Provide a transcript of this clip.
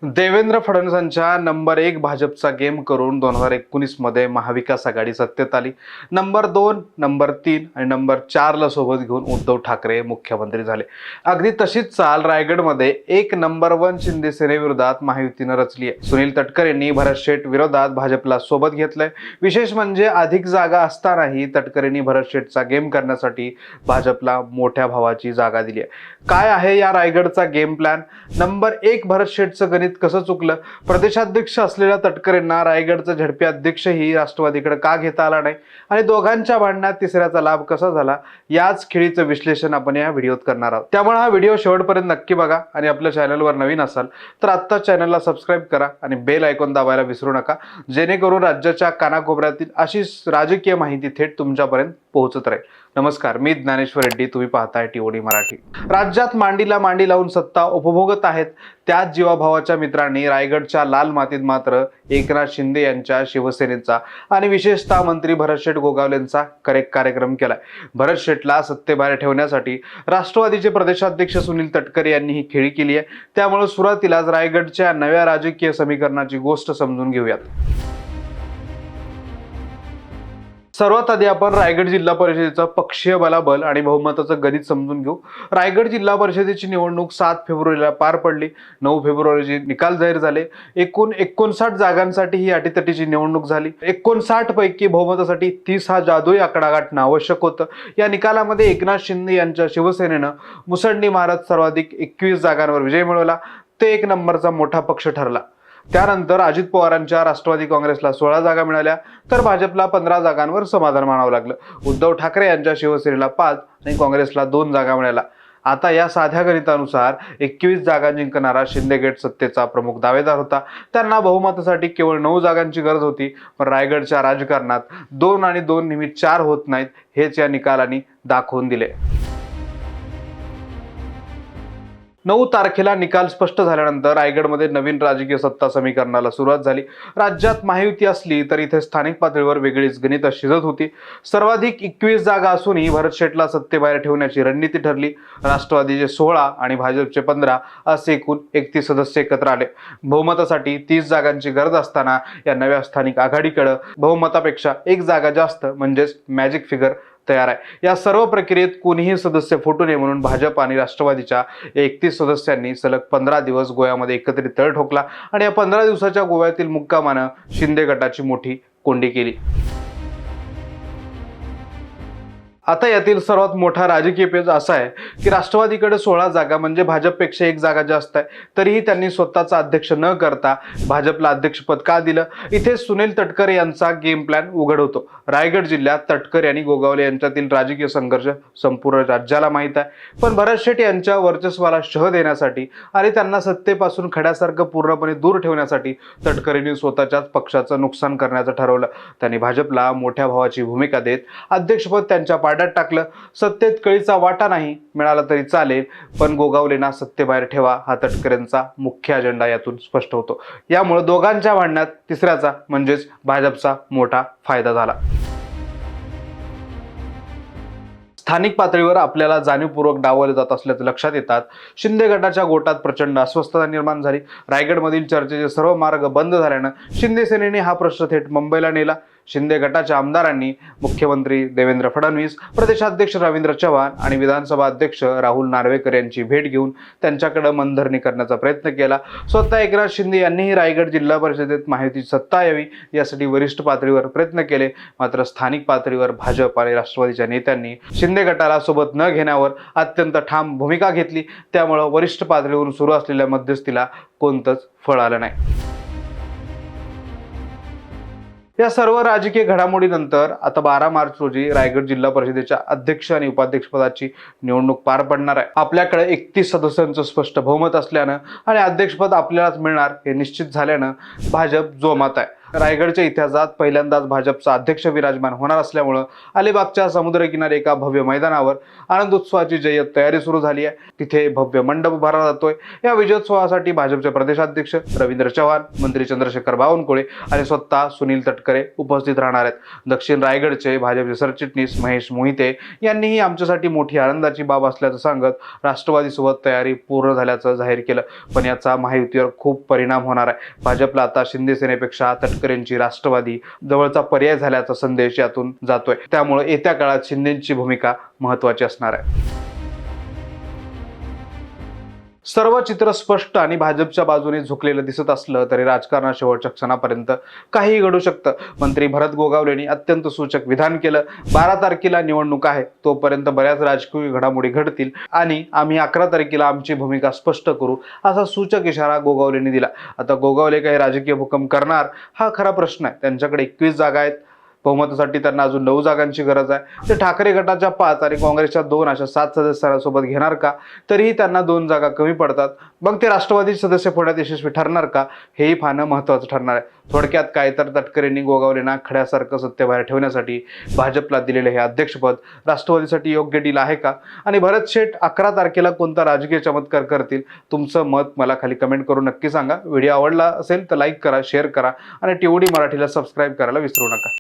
Devendra फडणवीसांच्या number 1 भाजपचा game करून 2019 मध्ये महाविकास आघाडी सत्तेत आली। नंबर 2, नंबर 3 आणि नंबर 4 ला सोबत घेऊन उद्धव ठाकरे मुख्यमंत्री झाले। अगदी तशीच चाल रायगडमध्ये एक नंबर 1 शिंदे सेनेविरोधात महायुतीने रचली आहे। सुनील तटकरेंनी भरत शेठ विरोधात भाजपला सोबत घेतलंय। विशेष म्हणजे अधिक जागा असतानाही तटकरेंनी भरत शेठचा गेम करण्यासाठी भाजपला मोठ्या भावाची जागा दिली आहे। काय आहे या रायगडचा गेम प्लॅन? नंबर 1 भरत शेठचं गणित कसं चुकलं? प्रदेशाध्यक्ष असलेल्या तटकरेंना रायगडचा झडपी अध्यक्षही राष्ट्रवादीकडे का घेता आला नाही आणि दोघांच्या भांडणात तिसऱ्याचा लाभ कसा झाला, याच खेळीचं विश्लेषण आपण या व्हिडिओत करणार आहोत। त्यामुळे हा व्हिडिओ शेवटपर्यंत नक्की बघा आणि आपल्या चॅनलवर नवीन असाल तर आत्ताच चॅनलला सबस्क्राइब करा आणि बेल आयकॉन दाबायला विसरू नका, जेणेकरून राज्याच्या कानाकोपऱ्यातील अशीच राजकीय माहिती थेट तुमच्यापर्यंत पोहोचत राहील। नमस्कार, मी ज्ञानेश्वर रेड्डी, तुम्ही पाहताय टीओडी मराठी। राज्यात मांडीला मांडी लावून सत्ता उपभोगत आहेत त्याच जीवाभावाच्या मित्रांनी रायगडच्या लाल मातीत मात्र एकनाथ शिंदे यांच्या शिवसेनेचा आणि विशेषतः मंत्री भरत शेठ गोगावलेंचा करेक्ट कार्यक्रम केलाय। भरत शेठला सत्तेबाहेर ठेवण्यासाठी राष्ट्रवादीचे प्रदेशाध्यक्ष सुनील तटकरे यांनी ही खेळी केली आहे। त्यामुळे सुरुवातीलाच रायगडच्या नव्या राजकीय समीकरणाची गोष्ट समजून घेऊयात। सर्वात आधी आपण रायगड जिल्हा परिषदेचं पक्षीय बलाबल आणि बहुमताचं गणित समजून घेऊ। रायगड जिल्हा परिषदेची निवडणूक 7 फेब्रुवारीला पार पडली। 9 फेब्रुवारीचे निकाल जाहीर झाले। एकूण 59 जागांसाठी ही अटीतटीची निवडणूक झाली। 59 पैकी बहुमतासाठी 30 हा जादुई आकडा गाठणं आवश्यक होतं। या निकालामध्ये एकनाथ शिंदे यांच्या शिवसेनेनं मुसंडी मारत सर्वाधिक 21 जागांवर विजय मिळवला। ते एक नंबरचा मोठा पक्ष ठरला। त्यानंतर अजित पवारांच्या राष्ट्रवादी काँग्रेसला 16 जागा मिळाल्या तर भाजपला 15 जागांवर समाधान मानावं लागलं। उद्धव ठाकरे यांच्या शिवसेनेला 5 आणि काँग्रेसला 2 जागा मिळाल्या। आता या साध्या गणितानुसार 21 जागा जिंकणारा शिंदे गट सत्तेचा प्रमुख दावेदार होता। त्यांना बहुमतासाठी केवळ 9 जागांची गरज होती। पण रायगडच्या राजकारणात 2 आणि 2 नेहमी 4 होत नाहीत, हेच या निकालांनी दाखवून दिले। 9 तारखेला निकाल स्पष्ट झाल्यानंतर रायगडमध्ये नवीन राजकीय सत्ता समीकरणाला सुरुवात झाली। राज्यात महायुती असली तर इथे स्थानिक पातळीवर वेगळीच गणितं शिजत होती। सर्वाधिक 21 जागा असूनही भरत शेठला सत्तेबाहेर ठेवण्याची रणनीती ठरली। राष्ट्रवादीचे 16 आणि भाजपचे 15 असे एकूण 31 सदस्य एकत्र आले। बहुमतासाठी 30 जागांची गरज असताना या नव्या स्थानिक आघाडीकडे बहुमतापेक्षा 1 जागा जास्त म्हणजेच मॅजिक फिगर तयार आहे। या सर्व प्रक्रियेत कोणीही सदस्य फुटू नये म्हणून भाजप आणि राष्ट्रवादीच्या 31 सदस्यांनी सलग 15 दिवस गोव्यामध्ये एकत्रित तळ ठोकला आणि या 15 दिवसाच्या गोव्यातील मुक्कामानं शिंदे गटाची मोठी कोंडी केली। आता यातील सर्वात मोठा राजकीय पेच असा आहे की राष्ट्रवादीकडे 16 जागा म्हणजे भाजपपेक्षा 1 जागा जास्त आहे, तरीही त्यांनी स्वतःचा अध्यक्ष न करता भाजपला अध्यक्षपद का दिलं? इथे सुनील तटकरे यांचा गेम प्लॅन उघड होतो। रायगड जिल्ह्यात तटकरे आणि गोगावले यांच्यातील राजकीय संघर्ष संपूर्ण राज्याला माहीत आहे। पण भरत शेठ यांच्या वर्चस्वाला शह देण्यासाठी आणि त्यांना सत्तेपासून खड्यासारखं पूर्णपणे दूर ठेवण्यासाठी तटकरेंनी स्वतःच्याच पक्षाचं नुकसान करण्याचं ठरवलं। त्यांनी भाजपला मोठ्या भावाची भूमिका देत अध्यक्षपद त्यांच्या टाकलं। सत्तेत कळीचा वाटा नाही मिळाला तरी चालेल, पण गोगावलेंना सत्तेबाहेर ठेवा हा तटकरेंचा मुख्य अजेंडा यातून स्पष्ट होतो। यामुळे दोघांच्या भांडणात तिसऱ्याचा म्हणजेच भाजपचा मोठा फायदा झाला। स्थानिक पातळीवर आपल्याला जाणीवपूर्वक डावलले जात असल्याचं लक्षात येतात शिंदे गटाच्या गोटात प्रचंड अस्वस्थता निर्माण झाली। रायगडमधील चर्चेचे सर्व मार्ग बंद झाल्यानं शिंदे सेनेने हा प्रश्न थेट मुंबईला नेला। शिंदे गटाच्या आमदारांनी मुख्यमंत्री देवेंद्र फडणवीस, प्रदेशाध्यक्ष रवींद्र चव्हाण आणि विधानसभा अध्यक्ष राहुल नार्वेकर यांची भेट घेऊन त्यांच्याकडे मनधरणी करण्याचा प्रयत्न केला। स्वतः एकनाथ शिंदे यांनीही रायगड जिल्हा परिषदेत महायुतीची सत्ता यावी यासाठी वरिष्ठ पातळीवर प्रयत्न केले। मात्र स्थानिक पातळीवर भाजप आणि राष्ट्रवादीच्या नेत्यांनी शिंदे गटाला सोबत न घेण्यावर अत्यंत ठाम भूमिका घेतली। त्यामुळे वरिष्ठ पातळीवरून सुरू असलेल्या मध्यस्थीला कोणतंच फळ आलं नाही। या सर्व राजकीय घडामोडीनंतर आता 12 मार्च रोजी रायगड जिल्हा परिषदेच्या अध्यक्ष आणि उपाध्यक्षपदाची निवडणूक पार पडणार आहे। आपल्याकडे 31 सदस्यांचं स्पष्ट बहुमत असल्यानं आणि अध्यक्षपद आपल्यालाच मिळणार हे निश्चित झाल्यानं भाजप जोमात आहे। रायगडच्या इतिहासात पहिल्यांदाच भाजपचा अध्यक्ष विराजमान होणार असल्यामुळे अलिबागच्या समुद्रकिनारी एका भव्य मैदानावर आनंद उत्सवाची जय्यत तयारी सुरू झाली आहे. तिथे भव्य मंडप उभारला जातोय. या विजयोत्सवासाठी भाजपचे प्रदेशाध्यक्ष रवींद्र चव्हाण, मंत्री चंद्रशेखर बावनकुळे आणि स्वतः सुनील तटकरे उपस्थित राहणार आहेत. दक्षिण रायगडचे भाजपचे सरचिटणीस महेश मोहिते यांनीही आमच्यासाठी मोठी आनंदाची बाब असल्याचं सांगत राष्ट्रवादीसोबत तयारी पूर्ण झाल्याचं जाहीर केलं. पण याचा महायुतीवर खूप परिणाम होणार आहे. भाजपला आता शिंदे सेनेपेक्षा तटकरेंची राष्ट्रवादी जवळचा पर्याय झाल्याचा संदेश यातून जातोय. त्यामुळे येत्या काळात शिंदेची भूमिका महत्त्वाची असणार आहे. सर्व चित्र स्पष्ट आणि भाजपच्या बाजूने झुकलेलं दिसत असलं तरी राजकारणात शेवटच्या क्षणापर्यंत काहीही घडू शकतं. मंत्री भरत गोगावलेंनी अत्यंत सूचक विधान केलं. 12 तारखेला निवडणूक आहे, तोपर्यंत बऱ्याच राजकीय घडामोडी घडतील आणि आम्ही 11 तारखेला आमची भूमिका स्पष्ट करू, असा सूचक इशारा गोगावलेंनी दिला. आता गोगावले काही राजकीय भूकंप करणार हा खरा प्रश्न आहे. त्यांच्याकडे 21 जागा आहेत. बहुमतासाठी त्यांना अजून 9 जागांची गरज आहे. ते ठाकरे गटाच्या 5 आणि काँग्रेसच्या 2 अशा 7 सदस्यांसोबत घेणार का? तरीही त्यांना 2 जागा कमी पडतात. मग ते राष्ट्रवादी सदस्य फोडण्यात यशस्वी ठरणार का? हेही पाहणं महत्त्वाचं ठरणार आहे. थोडक्यात काय तर तटकरेंनी गोगावलेंना खड्यासारखं सत्तेबाहेर ठेवण्यासाठी भाजपला दिलेले हे अध्यक्षपद राष्ट्रवादीसाठी योग्य डील आहे का? आणि भरत शेठ 11 तारखेला कोणता राजकीय चमत्कार करतील? तुमचं मत मला खाली कमेंट करून नक्की सांगा. व्हिडिओ आवडला असेल तर लाईक करा, शेअर करा आणि TOD मराठीला सबस्क्राईब करायला विसरू नका.